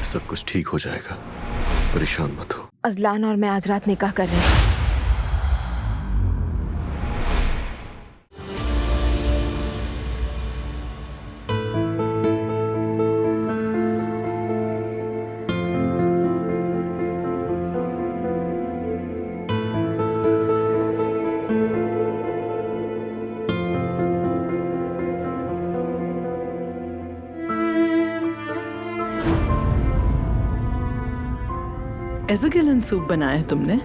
सब कुछ ठीक हो जाएगा, परेशान मत हो। अजलान और मैं आज रात निकाह कर रहे हैं। एज़ोगेलन सूप बनाया है तुमने?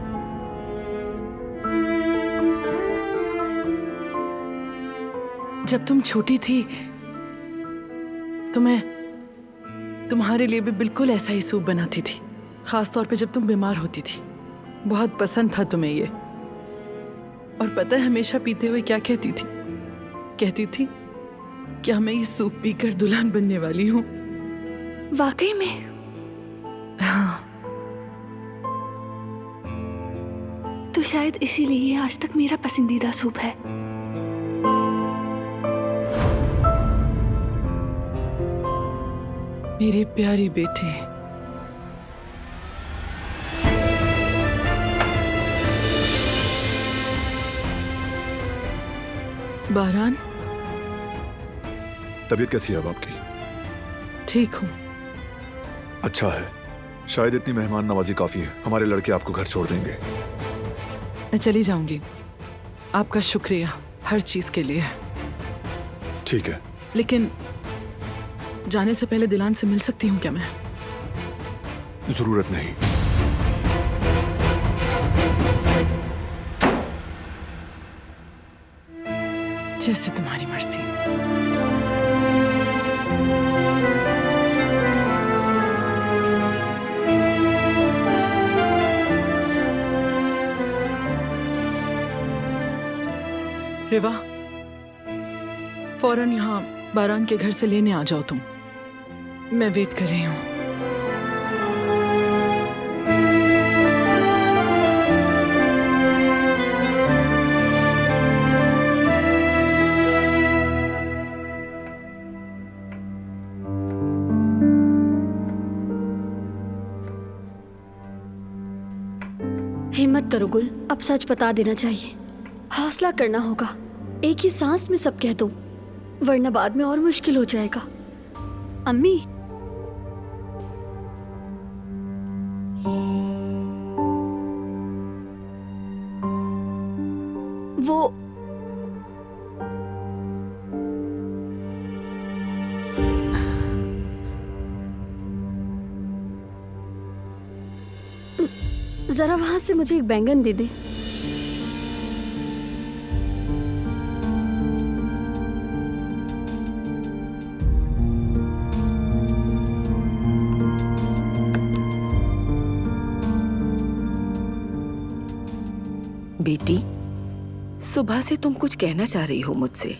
जब तुम छोटी थी तो मैं तुम्हारे लिए भी बिल्कुल ऐसा ही सूप बनाती थी, खास तौर पे जब तुम बीमार होती थी। बहुत पसंद था तुम्हें ये। और पता है हमेशा पीते हुए क्या कहती थी? कहती थी कि मैं ये सूप पीकर दुल्हन बनने वाली हूँ। वाकई में? हाँ। तो शायद इसीलिए ये आज तक मेरा पसंदीदा सूप है। मेरी प्यारी बेटी। बारान, तबीयत कैसी है अब आपकी? ठीक हूँ। अच्छा है, शायद इतनी मेहमान नवाजी काफी है। हमारे लड़के आपको घर छोड़ देंगे। मैं चली जाऊंगी। आपका शुक्रिया हर चीज के लिए। ठीक है, लेकिन जाने से पहले दिलान से मिल सकती हूँ क्या मैं? जरूरत नहीं। जैसे तुम्हारी मर्जी। रिवा, फौरन यहाँ बारान के घर से लेने आ जाओ तुम। मैं वेट कर रही हूँ। हिम्मत करो गुल, अब सच बता देना चाहिए। हौसला करना होगा। एक ही सांस में सब कह दो, वरना बाद में और मुश्किल हो जाएगा। अम्मी, जरा वहां से मुझे एक बैंगन दे दे। बेटी, सुबह से तुम कुछ कहना चाह रही हो मुझसे।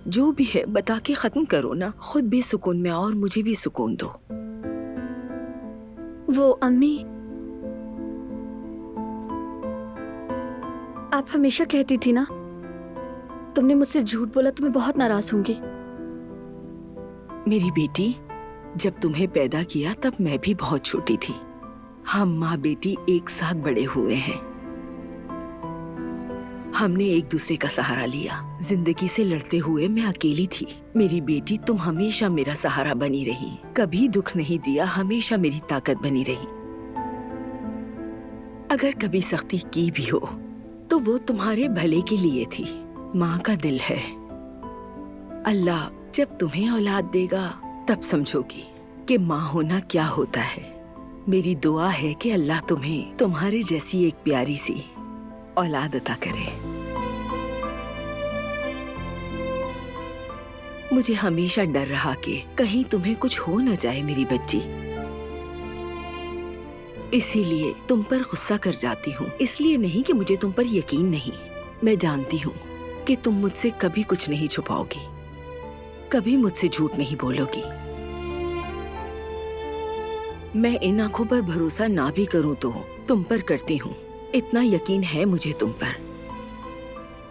जो भी है बता के खत्म करो ना। खुद भी सुकून में और मुझे भी सुकून दो। वो अम्मी, आप हमेशा कहती थी ना, तुमने मुझसे झूठ बोला तो मैं बहुत नाराज होंगी। मेरी बेटी, जब तुम्हें पैदा किया तब मैं भी बहुत छोटी थी। हम माँ बेटी एक साथ बड़े हुए हैं। हमने एक दूसरे का सहारा लिया। जिंदगी से लड़ते हुए मैं अकेली थी। मेरी बेटी, तुम हमेशा मेरा सहारा बनी रही। कभी दुख नहीं दिया, हमेशा मेरी ताकत बनी रही। अगर कभी सख्ती की भी हो तो वो तुम्हारे भले के लिए थी। माँ का दिल है। अल्लाह जब तुम्हें औलाद देगा तब समझोगी कि माँ होना क्या होता है। मेरी दुआ है कि अल्लाह तुम्हें तुम्हारे जैसी एक प्यारी सी औलाद अता करे। मुझे हमेशा डर रहा कि कहीं तुम्हें कुछ हो न जाए मेरी बच्ची, इसीलिए तुम पर गुस्सा कर जाती हूँ। इसलिए नहीं कि मुझे तुम पर यकीन नहीं। मैं जानती हूँ कि तुम मुझसे कभी कुछ नहीं छुपाओगी, कभी मुझसे झूठ नहीं बोलोगी। मैं इन आंखों पर भरोसा ना भी करूँ तो तुम पर करती हूँ। इतना यकीन है मुझे तुम पर।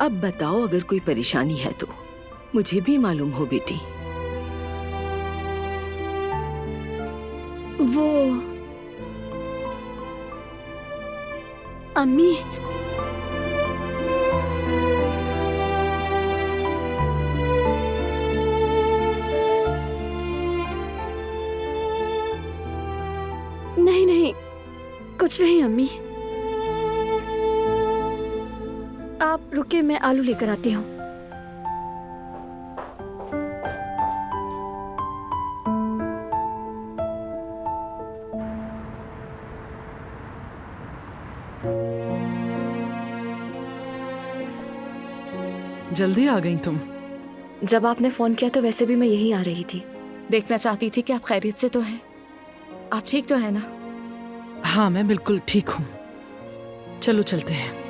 अब बताओ, अगर कोई परेशानी है तो मुझे भी मालूम हो बेटी। वो अम्मी, नहीं नहीं, कुछ नहीं अम्मी। आप रुके, मैं आलू लेकर आती हूँ। जल्दी आ गई तुम। जब आपने फोन किया तो वैसे भी मैं यहीं आ रही थी। देखना चाहती थी कि आप खैरियत से तो हैं। आप ठीक तो है ना? हाँ, मैं बिल्कुल ठीक हूँ। चलो चलते हैं।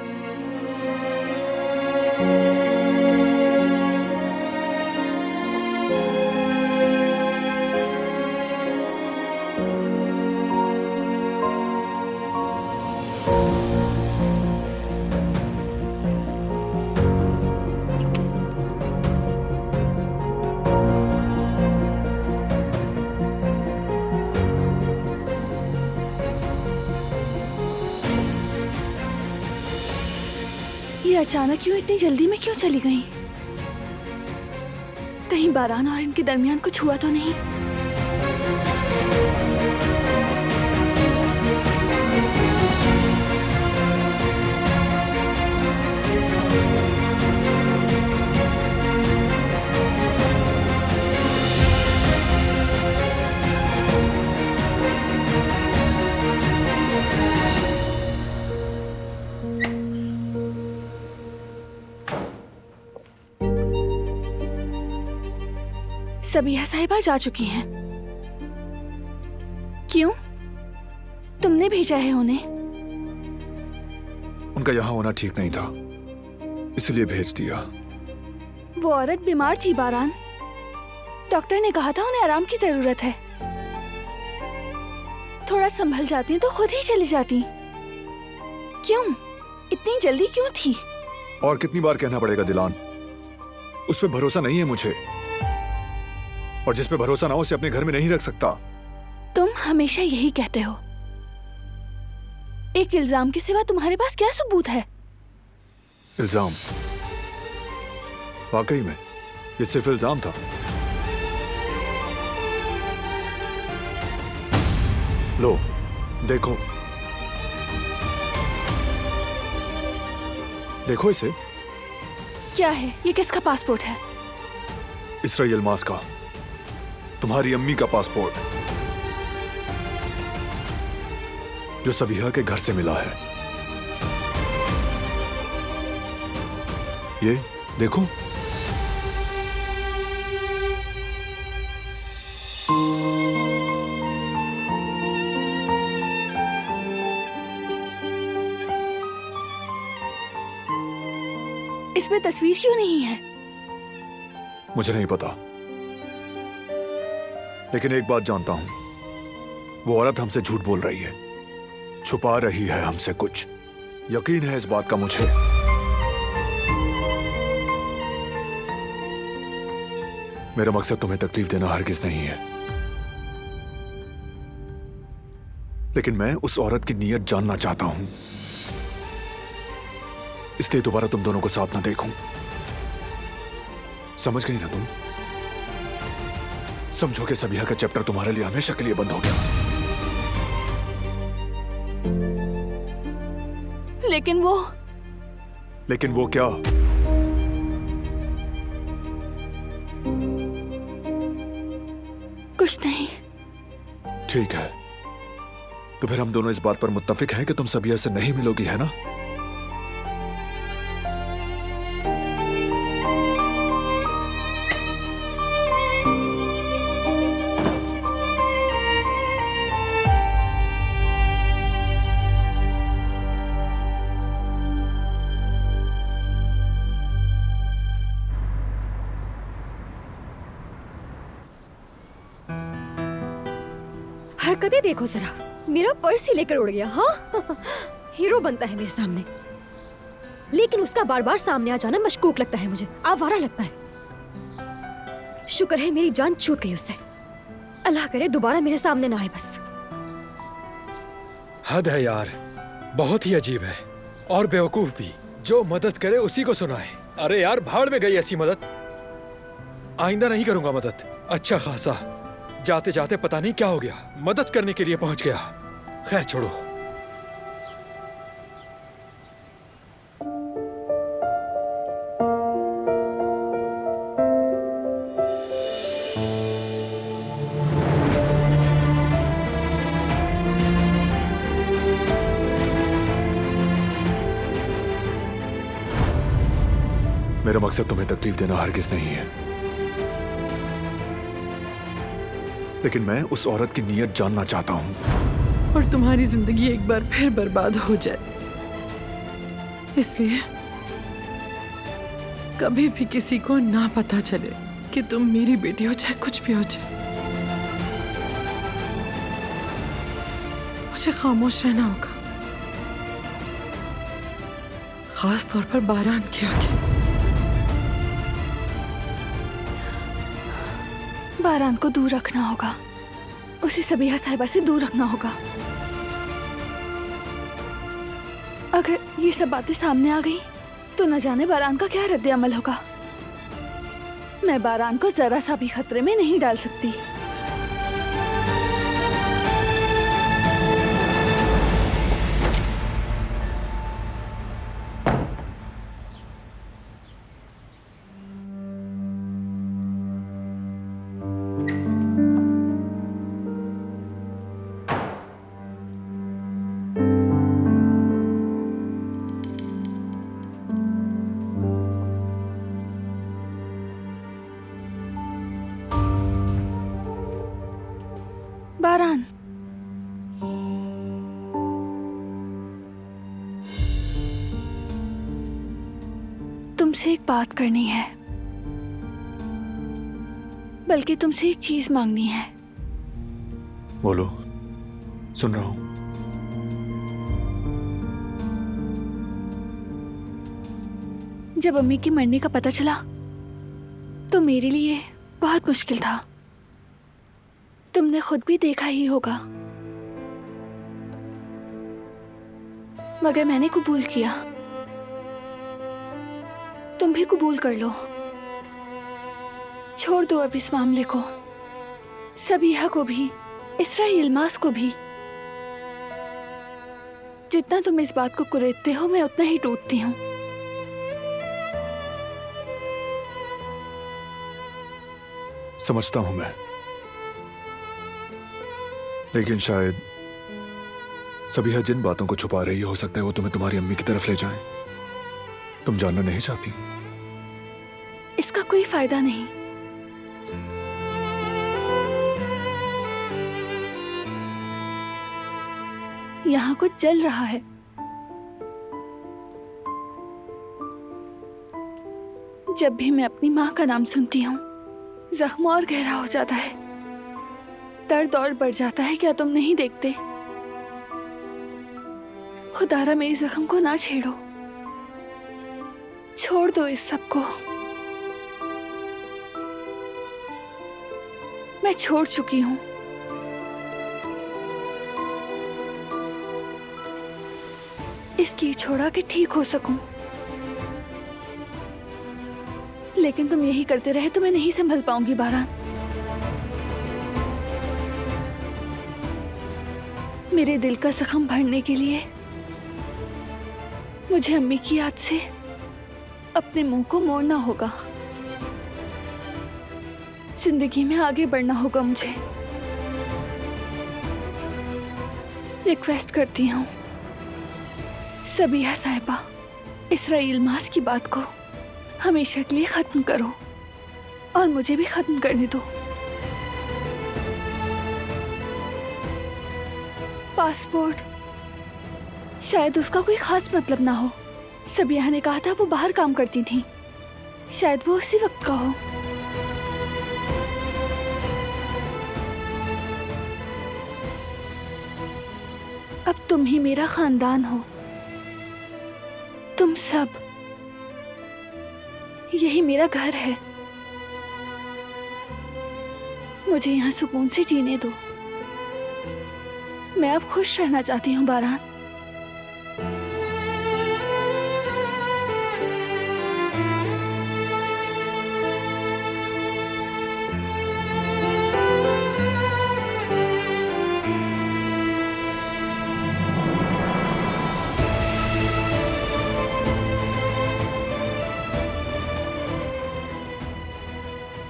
ये अचानक क्यों, इतनी जल्दी में क्यों चली गई? कहीं बारान और इनके दरमियान कुछ हुआ तो नहीं? सबिया साहिबा जा चुकी हैं। क्यों? तुमने भेजा है उन्हें? उनका यहाँ होना ठीक नहीं था, इसलिए भेज दिया। वो औरत बीमार थी बारान। डॉक्टर ने कहा था उन्हें आराम की जरूरत है। थोड़ा संभल जाती तो खुद ही चली जाती। क्यों? इतनी जल्दी क्यों थी? और कितनी बार कहना पड़ेगा दिलान, उस पर भरोसा नहीं है मुझे, और जिस पे भरोसा ना हो उसे अपने घर में नहीं रख सकता। तुम हमेशा यही कहते हो। एक इल्जाम के सिवा तुम्हारे पास क्या सबूत है? इल्जाम? वाकई में ये सिर्फ इल्जाम था। लो देखो, देखो इसे। क्या है ये? किसका पासपोर्ट है? इसरा यल्माज का, तुम्हारी अम्मी का पासपोर्ट, जो सबिहा के घर से मिला है। ये देखो। इसमें तस्वीर क्यों नहीं है? मुझे नहीं पता, लेकिन एक बात जानता हूं, वो औरत हमसे झूठ बोल रही है, छुपा रही है हमसे कुछ। यकीन है इस बात का मुझे। मेरा मकसद तुम्हें तकलीफ देना हरगिज नहीं है, लेकिन मैं उस औरत की नीयत जानना चाहता हूं, इसलिए दोबारा तुम दोनों को साथ ना देखूं। समझ गई ना तुम? समझो कि सबिहा का चैप्टर तुम्हारे लिए हमेशा के लिए बंद हो गया। लेकिन वो क्या? कुछ नहीं। ठीक है, तो फिर हम दोनों इस बात पर मुत्तफिक हैं कि तुम सबिहा से नहीं मिलोगी, है ना? हरकतें देखो जरा, मेरा पर्स ही लेकर उड़ गया। हाँ हीरो बनता है मेरे सामने, लेकिन उसका बार बार सामने आ जाना मशकूक लगता है मुझे, आवारा लगता है। शुक्र है मेरी जान छूट गई उससे। अल्लाह करे दोबारा मेरे सामने ना आए बस। हद है यार, बहुत ही अजीब है और बेवकूफ भी। जो मदद करे उसी को सुनाए। अरे यार, भाड़ में गई ऐसी मदद। आइंदा नहीं करूंगा मदद। अच्छा खासा जाते जाते पता नहीं क्या हो गया, मदद करने के लिए पहुंच गया। खैर छोड़ो। मेरा मकसद तुम्हें तकलीफ देना हरगिज नहीं है, लेकिन मैं उस औरत की नीयत जानना चाहता हूं। और तुम्हारी जिंदगी एक बार फिर बर्बाद हो जाए, इसलिए कभी भी किसी को ना पता चले कि तुम मेरी बेटी हो, चाहे कुछ भी हो जाए। मुझे खामोश रहना होगा, खास तौर पर बारान के आगे। बारान को दूर रखना होगा, उसे सबीहा साहिबा से दूर रखना होगा। अगर ये सब बातें सामने आ गई तो न जाने बारान का क्या रद्द अमल होगा। मैं बारान को जरा सा भी खतरे में नहीं डाल सकती। बारान, तुमसे एक बात करनी है, बल्कि तुमसे एक चीज मांगनी है। बोलो, सुन रहा हूं। जब अम्मी की मरने का पता चला तो मेरे लिए बहुत मुश्किल था। तुमने खुद भी देखा ही होगा, मगर मैंने कबूल किया। तुम भी कबूल कर लो, छोड़ दो अब इस मामले को। सबीहा को भी, इसरा इल्मास को भी। जितना तुम इस बात को कुरेदते हो, मैं उतना ही टूटती हूँ। समझता हूं मैं, लेकिन शायद सबीहा जिन बातों को छुपा रही है, हो सकता है वो तुम्हें तुम्हारी अम्मी की तरफ ले जाएं। तुम जानना नहीं चाहती? इसका कोई फायदा नहीं। यहाँ कुछ जल रहा है। जब भी मैं अपनी माँ का नाम सुनती हूँ, जख्म और गहरा हो जाता है, दर्द और बढ़ जाता है। क्या तुम नहीं देखते? खुदारा मेरी जख्म को ना छेड़ो, छोड़ दो इस सब को। मैं छोड़ चुकी हूं। इसलिए छोड़ा कि ठीक हो सकूं। लेकिन तुम यही करते रहे तो मैं नहीं संभल पाऊंगी बारान। मेरे दिल का जख्म भरने के लिए मुझे अम्मी की याद से अपने मुंह को मोड़ना होगा। जिंदगी में आगे बढ़ना होगा मुझे। रिक्वेस्ट करती हूँ सबीहा साहिबा, इसरा इल्मास की बात को हमेशा के लिए खत्म करो और मुझे भी खत्म करने दो। पासपोर्ट, शायद उसका कोई खास मतलब ना हो। सबीहा ने कहा था वो बाहर काम करती थी, शायद वो उसी वक्त का हो। अब तुम ही मेरा खानदान हो, तुम सब। यही मेरा घर है। मुझे यहाँ सुकून से जीने दो। मैं अब खुश रहना चाहती हूँ बारान।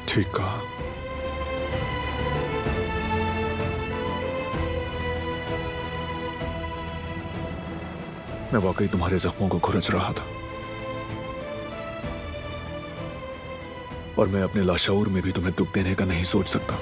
ठीक कहा। मैं वाकई तुम्हारे जख्मों को खुरच रहा था और मैं अपने लाशऊर में भी तुम्हें दुख देने का नहीं सोच सकता।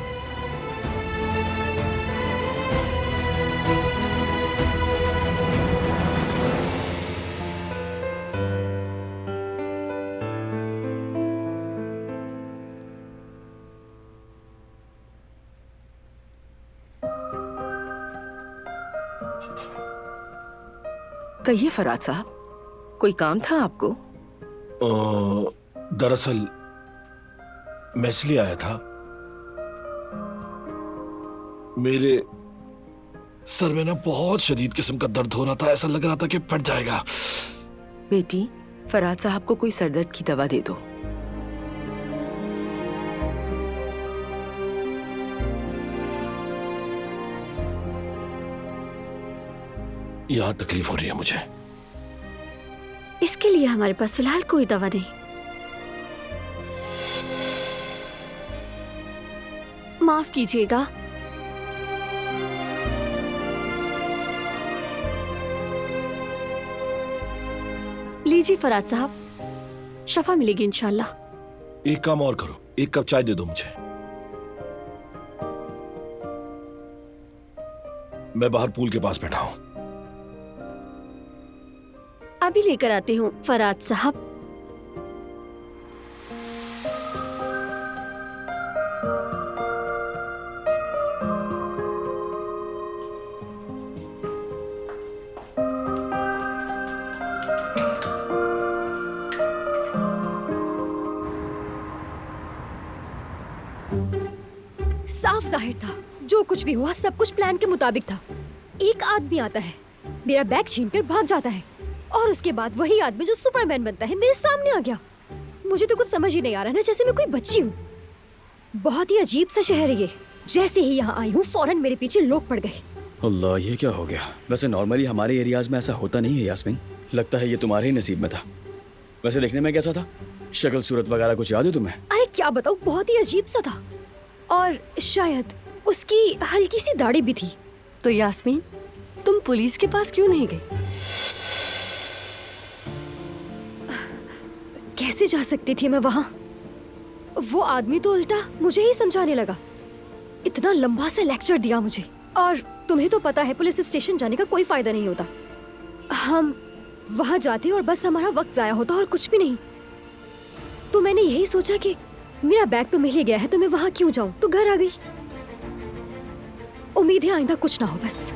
कहिए फराज साहब, कोई काम था आपको? दरअसल मैं इसलिए आया था, मेरे सर में ना बहुत शदीद किस्म का दर्द हो रहा था, ऐसा लग रहा था कि फट जाएगा। बेटी, फराज साहब को कोई सरदर्द की दवा दे दो। यहां तकलीफ हो रही है मुझे। इसके लिए हमारे पास फिलहाल कोई दवा नहीं। माफ कीजिएगा, लीजिए फराज साहब, शफा मिलेगी इंशाल्लाह। एक काम और करो, एक कप चाय दे दो मुझे। मैं बाहर पूल के पास बैठा हूं। अभी लेकर आती हूँ फराज साहब। साफ जाहिर था जो कुछ भी हुआ सब कुछ प्लान के मुताबिक था। एक आदमी आता है, मेरा बैग छीनकर भाग जाता है और उसके बाद वही आदमी जो सुपरमैन बनता है मेरे सामने आ गया। मुझे तो कुछ समझ ही नहीं आ रहा ना, जैसे मैं कोई बच्ची हूँ। बहुत ही अजीब सा शहर है ये। जैसे ही यहाँ आई हूँ फौरन मेरे पीछे लोग पड़ गए। अल्लाह, ये क्या हो गया? वैसे नॉर्मली हमारे एरियाज में ऐसा होता नहीं है यास्मीन। लगता है ये तुम्हारे ही नसीब में था। वैसे देखने में कैसा था? शक्ल सूरत वगैरह कुछ याद है तुम्हें? अरे क्या बताऊँ, बहुत ही अजीब सा था और शायद उसकी हल्की सी दाढ़ी भी थी। तो यास्मीन, तुम पुलिस के पास क्यों नहीं गई? कैसे जा सकती थी मैं वहाँ? वो आदमी तो उल्टा मुझे ही समझाने लगा। इतना लंबा सा लेक्चर दिया मुझे। और तुम्हें तो पता है पुलिस स्टेशन जाने का कोई फायदा नहीं होता। हम वहाँ जाते और बस हमारा वक्त जाया होता और कुछ भी नहीं। तो मैंने यही सोचा कि मेरा बैग तो मिल ही गया है तो मैं वहाँ क्यों जाऊँ, तो घर आ गई। उम्मीद है आइंदा कुछ ना हो बस।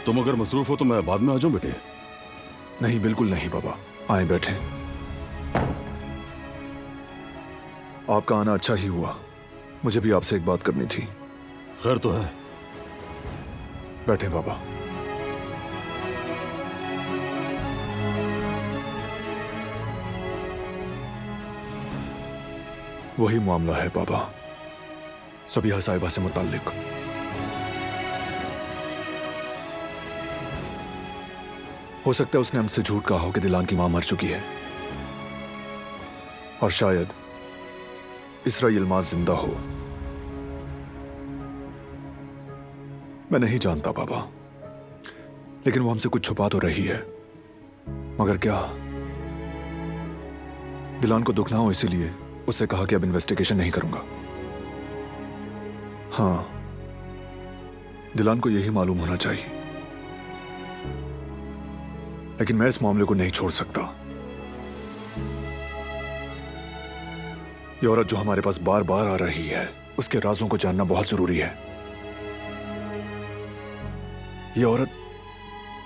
तुम अगर मसरूफ हो तो मैं बाद में आ जाऊं बेटे। नहीं, बिल्कुल नहीं बाबा, आए बैठे। आपका आना अच्छा ही हुआ। मुझे भी आपसे एक बात करनी थी। खैर तो है? बैठे बाबा। वही मामला है बाबा, सबिहा साहिबा से मुताल्लिक। हो सकता है उसने हमसे झूठ कहा हो कि दिलान की मां मर चुकी है, और शायद इसरा यिल्माज जिंदा हो। मैं नहीं जानता पापा, लेकिन वो हमसे कुछ छुपा तो रही है। मगर क्या? दिलान को दुख ना हो इसीलिए उससे कहा कि अब इन्वेस्टिगेशन नहीं करूंगा। हाँ, दिलान को यही मालूम होना चाहिए, लेकिन मैं इस मामले को नहीं छोड़ सकता। ये औरत जो हमारे पास बार बार आ रही है, उसके राजों को जानना बहुत जरूरी है। ये औरत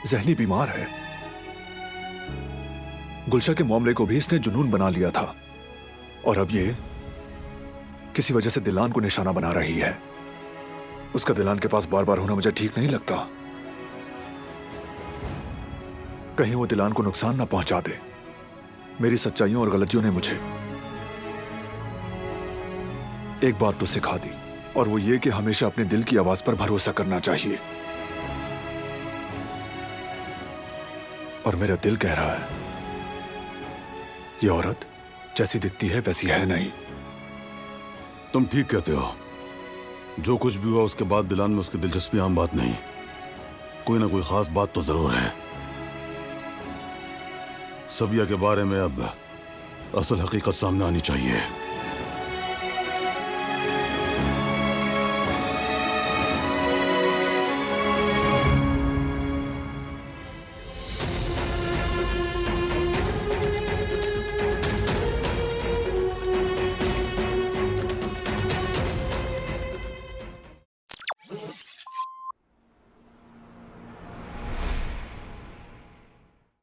जहनी बीमार है। गुलशा के मामले को भी इसने जुनून बना लिया था, और अब ये किसी वजह से दिलान को निशाना बना रही है। उसका दिलान के पास बार बार होना मुझे ठीक नहीं लगता। कहीं वो दिलान को नुकसान ना पहुंचा दे। मेरी सच्चाइयों और गलतियों ने मुझे एक बात तो सिखा दी, और वो ये कि हमेशा अपने दिल की आवाज पर भरोसा करना चाहिए। और मेरा दिल कह रहा है, ये औरत जैसी दिखती है वैसी है नहीं। तुम ठीक कहते हो। जो कुछ भी हुआ उसके बाद दिलान में उसकी दिलचस्पी आम बात नहीं, कोई ना कोई खास बात तो जरूर है। सबिया के बारे में अब असल हकीकत सामने आनी चाहिए।